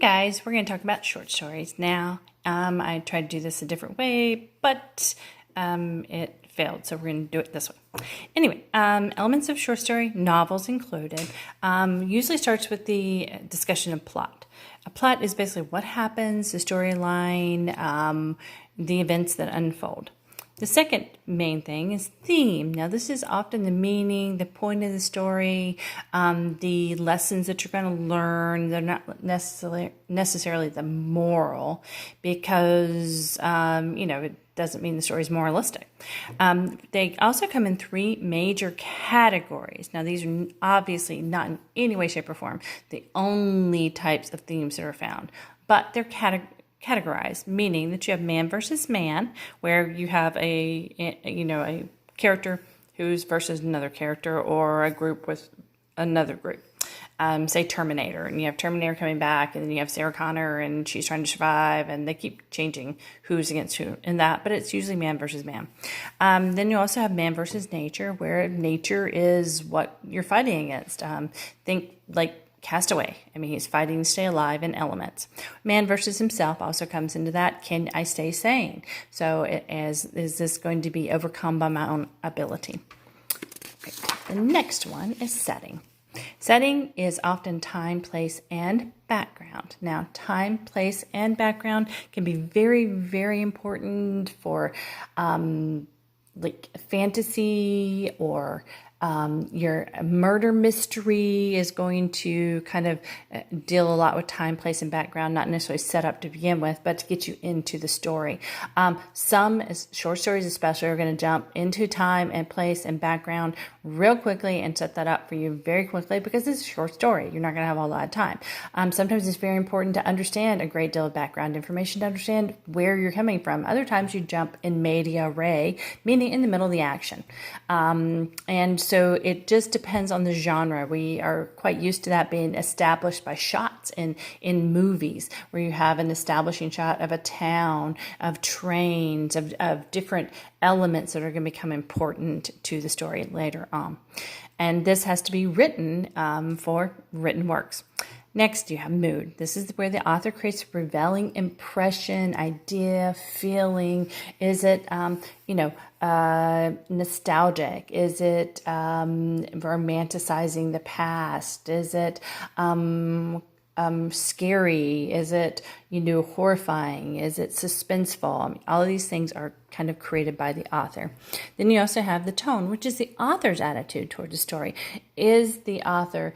Hi guys, we're going to talk about short stories now. I tried to do this a different way, but it failed, so we're going to do it this way. Anyway, elements of short story, novels included, usually starts with the discussion of plot. A plot is basically what happens, the storyline, the events that unfold. The second main thing is theme. Now, this is often the meaning, the point of the story, the lessons that you're going to learn. They're not necessarily the moral because, it doesn't mean the story is moralistic. They also come in three major categories. Now, these are obviously not in any way, shape, or form the only types of themes that are found, but they're categorized, meaning that you have man versus man, where you have a character who's versus another character, or a group with another group. Say Terminator, and you have Terminator coming back, and then you have Sarah Connor, and she's trying to survive, and they keep changing who's against who in that, but it's usually man versus man. Then you also have man versus nature, where nature is what you're fighting against. Think like Castaway. I mean, he's fighting to stay alive in elements. Man versus himself also comes into that. Can I stay sane? So is this going to be overcome by my own ability? Okay. The next one is setting. Setting is often time, place, and background. Now, time, place, and background can be very, very important for like fantasy, or your murder mystery is going to kind of deal a lot with time, place, and background, not necessarily set up to begin with, but to get you into the story. Some short stories especially are going to jump into time and place and background real quickly and set that up for you very quickly because it's a short story. You're not going to have a lot of time. Sometimes it's very important to understand a great deal of background information to understand where you're coming from. Other times you jump in media res, meaning in the middle of the action. And so it just depends on the genre. We are quite used to that being established by shots in movies, where you have an establishing shot of a town, of trains, of different elements that are going to become important to the story later on. And this has to be written for written works. Next, you have mood. This is where the author creates a prevailing impression, idea, feeling. Is it, nostalgic? Is it romanticizing the past? Is it scary? Is it, horrifying? Is it suspenseful? I mean, all of these things are kind of created by the author. Then you also have the tone, which is the author's attitude toward the story. Is the author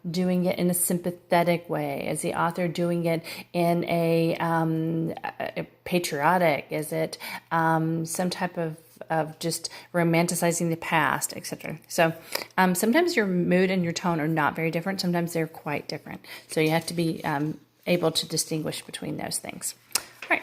doing it in a sympathetic way? Is the author doing it in a patriotic? Is it some type of just romanticizing the past, etc. So sometimes your mood and your tone are not very different. Sometimes they're quite different. So you have to be able to distinguish between those things. All right.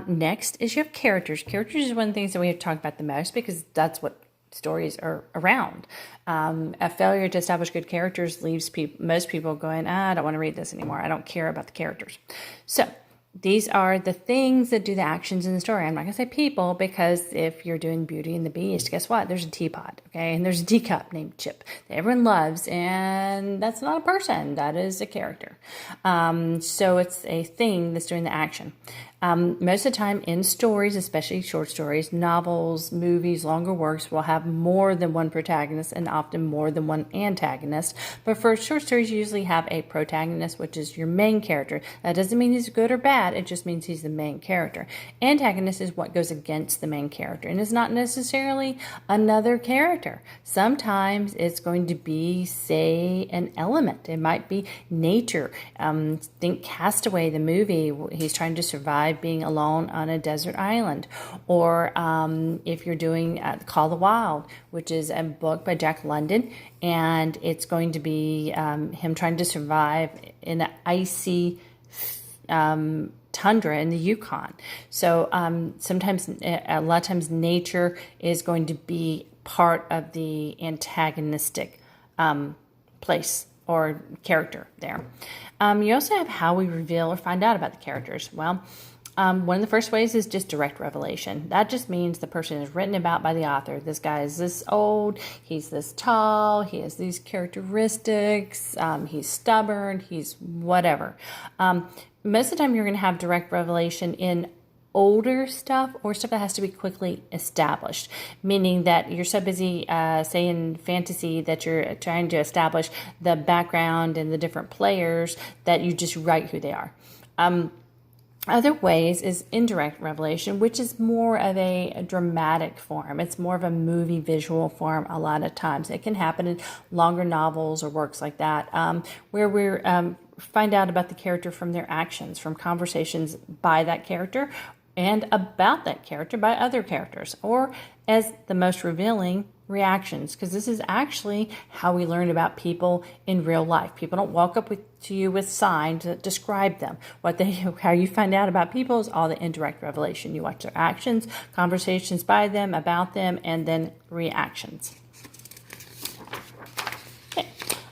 Next is you have characters. Characters is one of the things that we have talked about the most because that's what stories are around. A failure to establish good characters leaves most people going, I don't want to read this anymore. I don't care about the characters. So these are the things that do the actions in the story. I'm not going to say people because if you're doing Beauty and the Beast, guess what? There's a teapot, okay? And there's a teacup named Chip that everyone loves, and that's not a person. That is a character. So it's a thing that's doing the action. Most of the time in stories, especially short stories, novels, movies, longer works, will have more than one protagonist and often more than one antagonist. But for short stories, you usually have a protagonist, which is your main character. That doesn't mean he's good or bad. It just means he's the main character. Antagonist is what goes against the main character and is not necessarily another character. Sometimes it's going to be, say, an element. It might be nature. Think Castaway, the movie. He's trying to survive being alone on a desert island. Or if you're doing Call of the Wild, which is a book by Jack London, and it's going to be him trying to survive in an icy tundra in the Yukon. So sometimes, a lot of times, nature is going to be part of the antagonistic place or character there. You also have how we reveal or find out about the characters. Well, One of the first ways is just direct revelation. That just means the person is written about by the author. This guy is this old, he's this tall, he has these characteristics, he's stubborn, he's whatever. Most of the time you're going to have direct revelation in older stuff or stuff that has to be quickly established, meaning that you're so busy, say in fantasy, that you're trying to establish the background and the different players that you just write who they are. Other ways is indirect revelation, which is more of a dramatic form. It's more of a movie visual form a lot of times. It can happen in longer novels or works like that, where we're find out about the character from their actions, from conversations by that character and about that character by other characters, or as the most revealing, reactions, because this is actually how we learn about people in real life. People don't walk up to you with signs that describe them. How you find out about people is all the indirect revelation. You watch their actions, conversations by them, about them, and then reactions.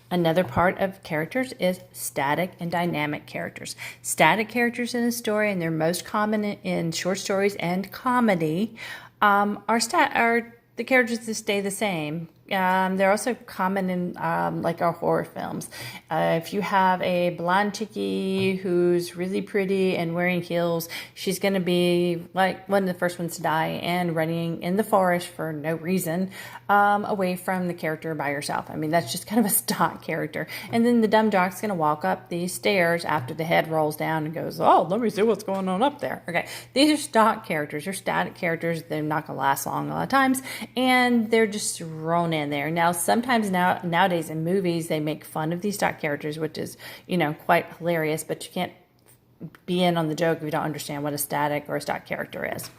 Another part of characters is static and dynamic characters. Static characters in a story, and they're most common in short stories and comedy, are the characters that stay the same. They're also common in like our horror films. If you have a blonde chickie who's really pretty and wearing heels, she's going to be like one of the first ones to die and running in the forest for no reason, away from the character by herself. I mean, that's just kind of a stock character. And then the dumb jock's going to walk up these stairs after the head rolls down and goes, "Oh, let me see what's going on up there." Okay, these are stock characters. They're static characters. They're not going to last long a lot of times, and they're just thrown in there. Now, sometimes nowadays in movies, they make fun of these stock characters, which is, quite hilarious, but you can't be in on the joke if you don't understand what a static or a stock character is.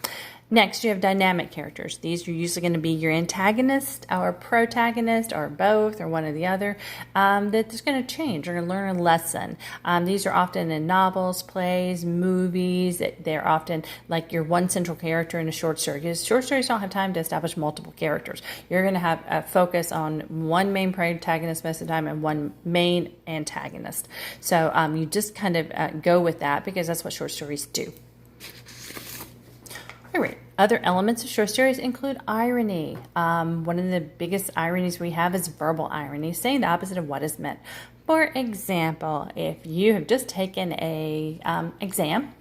Next, you have dynamic characters. These are usually going to be your antagonist or protagonist or both or one or the other, that's going to change. You're going to learn a lesson. These are often in novels, plays, movies. They're often like your one central character in a short story, because short stories don't have time to establish multiple characters. You're going to have a focus on one main protagonist most of the time and one main antagonist. So you just kind of go with that, because that's what short stories do. All right. Other elements of short stories include irony. One of the biggest ironies we have is verbal irony, saying the opposite of what is meant. For example, if you have just taken a exam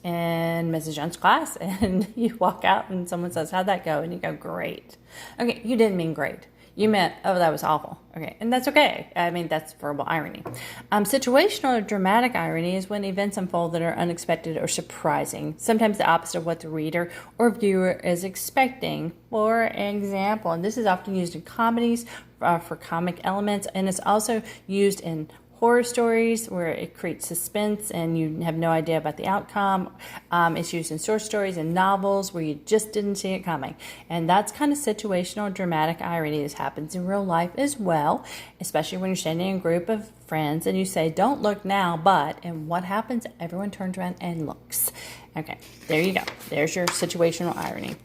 in Mrs. Young's class and you walk out and someone says, "How'd that go?" and you go, "Great." Okay, you didn't mean great. You meant, "Oh, that was awful." Okay, and that's okay. I mean, that's verbal irony. Situational or dramatic irony is when events unfold that are unexpected or surprising, sometimes the opposite of what the reader or viewer is expecting. For example, and this is often used in comedies for comic elements, and it's also used in horror stories where it creates suspense and you have no idea about the outcome. It's used in short stories and novels where you just didn't see it coming. And that's kind of situational dramatic irony. This happens in real life as well, especially when you're standing in a group of friends and you say, "Don't look now, but," and what happens? Everyone turns around and looks. Okay, there you go. There's your situational irony.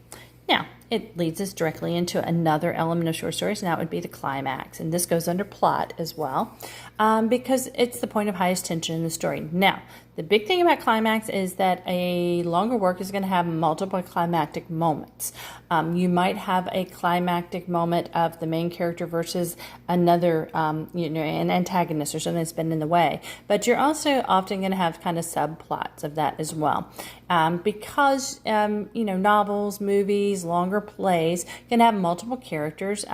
Now, it leads us directly into another element of short stories, and that would be the climax. And this goes under plot as well, because it's the point of highest tension in the story. Now, the big thing about climax is that a longer work is going to have multiple climactic moments. You might have a climactic moment of the main character versus another, an antagonist or something that's been in the way. But you're also often going to have kind of subplots of that as well. Because, novels, movies, longer plays can have multiple characters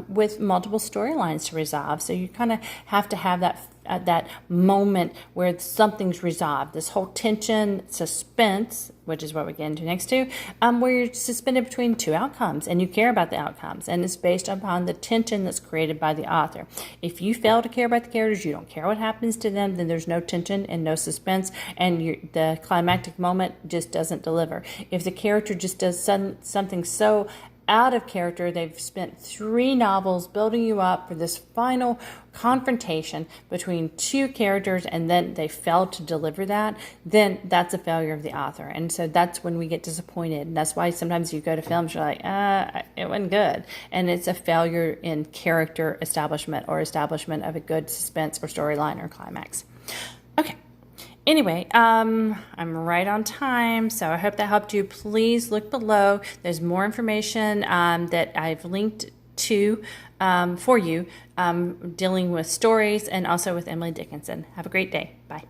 with multiple storylines to resolve. So you kind of have to have that moment where something's resolved. This whole tension, suspense, which is what we get into next where you're suspended between two outcomes and you care about the outcomes, and it's based upon the tension that's created by the author. If you fail to care about the characters, you don't care what happens to them, then there's no tension and no suspense, and the climactic moment just doesn't deliver. If the character just does something so out of character, they've spent 3 novels building you up for this final confrontation between two characters and then they fail to deliver that, then that's a failure of the author. And so that's when we get disappointed. And that's why sometimes you go to films, you're like, it wasn't good. And it's a failure in character establishment or establishment of a good suspense or storyline or climax. Okay. Anyway, I'm right on time, so I hope that helped you. Please look below. There's more information that I've linked to for you dealing with stories and also with Emily Dickinson. Have a great day. Bye.